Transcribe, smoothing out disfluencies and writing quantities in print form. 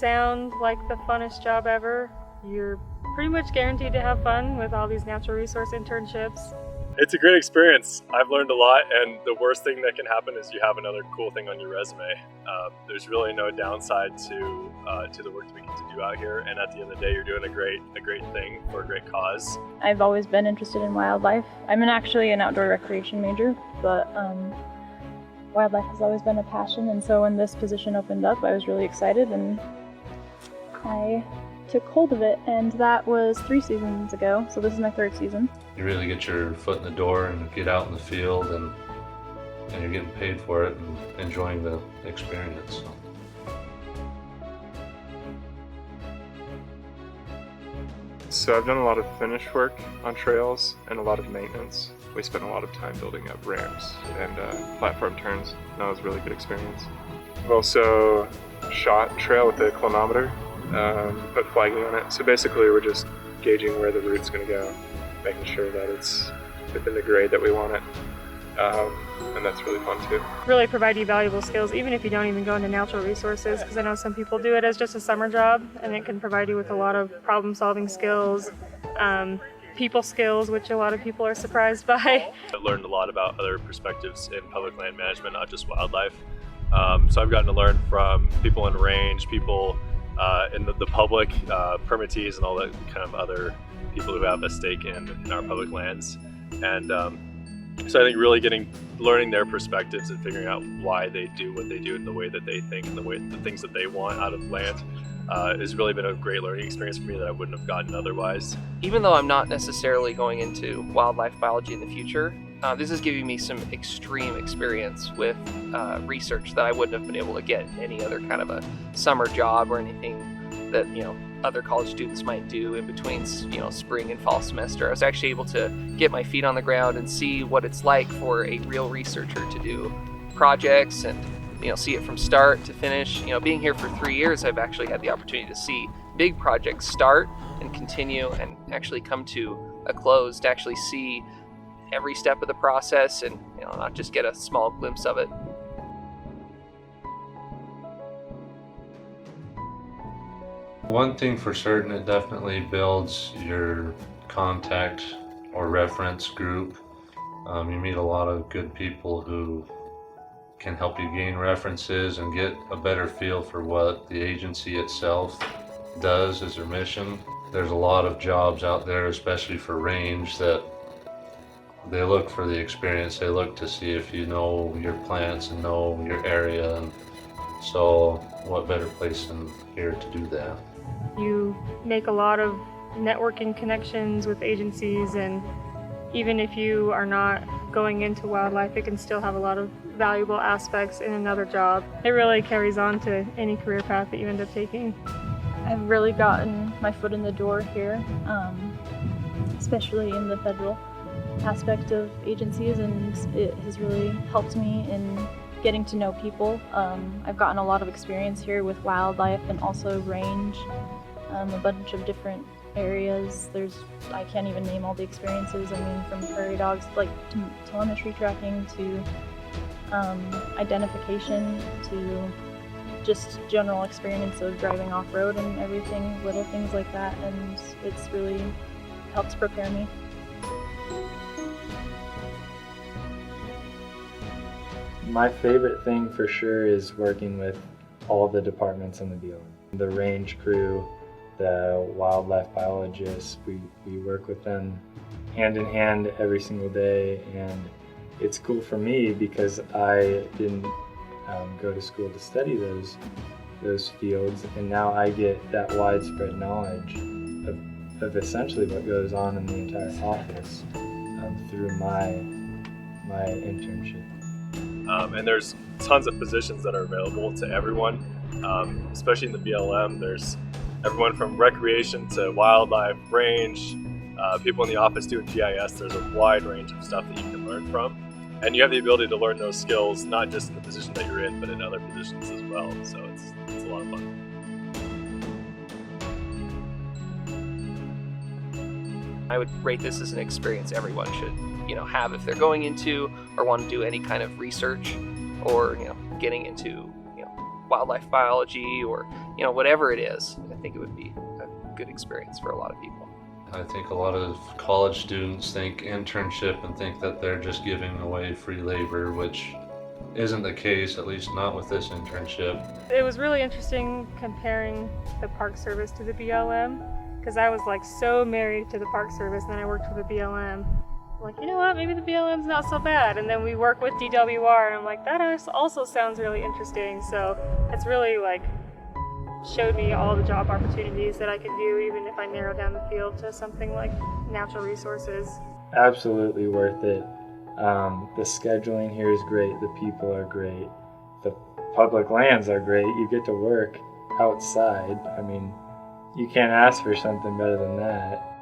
sound like the funnest job ever. You're pretty much guaranteed to have fun with all these natural resource internships. It's a great experience. I've learned a lot, and the worst thing that can happen is you have another cool thing on your resume. There's really no downside to the work that we get to do out here, and at the end of the day, you're doing a great thing for a great cause. I've always been interested in wildlife. I'm actually an outdoor recreation major, but wildlife has always been a passion, and so when this position opened up, I was really excited, and I took hold of it, and that was 3 seasons ago, so this is my 3rd season. You really get your foot in the door and get out in the field, and you're getting paid for it and enjoying the experience. So I've done a lot of finish work on trails and a lot of maintenance. We spent a lot of time building up ramps and platform turns. That was a really good experience. I've also shot trail with a clinometer, put flagging on it. So basically we're just gauging where the route's going to go, making sure that it's within the grade that we want it. And that's really fun too. Really provide you valuable skills, even if you don't even go into natural resources, because I know some people do it as just a summer job, and it can provide you with a lot of problem-solving skills, people skills, which a lot of people are surprised by. I learned a lot about other perspectives in public land management, not just wildlife. So I've gotten to learn from people in range, people in the public, permittees, and all that kind of other people who have a stake in our public lands. And so I think really learning their perspectives and figuring out why they do what they do and the way that they think and the things that they want out of land has really been a great learning experience for me that I wouldn't have gotten otherwise. Even though I'm not necessarily going into wildlife biology in the future, this is giving me some extreme experience with research that I wouldn't have been able to get in any other kind of a summer job or anything that, other college students might do in between, spring and fall semester. I was actually able to get my feet on the ground and see what it's like for a real researcher to do projects and, see it from start to finish. Being here for 3 years, I've actually had the opportunity to see big projects start and continue and actually come to a close, to actually see every step of the process and, not just get a small glimpse of it. One thing for certain, it definitely builds your contact or reference group. You meet a lot of good people who can help you gain references and get a better feel for what the agency itself does as their mission. There's a lot of jobs out there, especially for range, that they look for the experience. They look to see if you know your plants and know your area, and so what better place than here to do that? You make a lot of networking connections with agencies, and even if you are not going into wildlife, it can still have a lot of valuable aspects in another job. It really carries on to any career path that you end up taking. I've really gotten my foot in the door here, especially in the federal aspect of agencies, and it has really helped me in getting to know people. I've gotten a lot of experience here with wildlife and also range, a bunch of different areas. I can't even name all the experiences. I mean, from prairie dogs, like telemetry tracking, to identification, to just general experience of driving off-road and everything, little things like that, and it's really helped prepare me. My favorite thing for sure is working with all the departments in the BLM. The range crew, the wildlife biologists, we work with them hand in hand every single day, and it's cool for me because I didn't go to school to study those fields, and now I get that widespread knowledge of essentially what goes on in the entire office through my internship. And there's tons of positions that are available to everyone, especially in the BLM. There's everyone from recreation to wildlife, range, people in the office doing GIS. There's a wide range of stuff that you can learn from. And you have the ability to learn those skills, not just in the position that you're in, but in other positions as well. So it's a lot of fun. I would rate this as an experience everyone should, have if they're going into or want to do any kind of research, or getting into wildlife biology, or whatever it is, I think it would be a good experience for a lot of people. I think a lot of college students think internship and think that they're just giving away free labor, which isn't the case, at least not with this internship. It was really interesting comparing the Park Service to the BLM, because I was like so married to the Park Service, and then I worked for the BLM. I'm like, you know what, maybe the BLM's not so bad. And then we work with DWR, and I'm like, that also sounds really interesting. So it's really like showed me all the job opportunities that I could do, even if I narrow down the field to something like natural resources. Absolutely worth it. The scheduling here is great. The people are great. The public lands are great. You get to work outside. I mean, you can't ask for something better than that.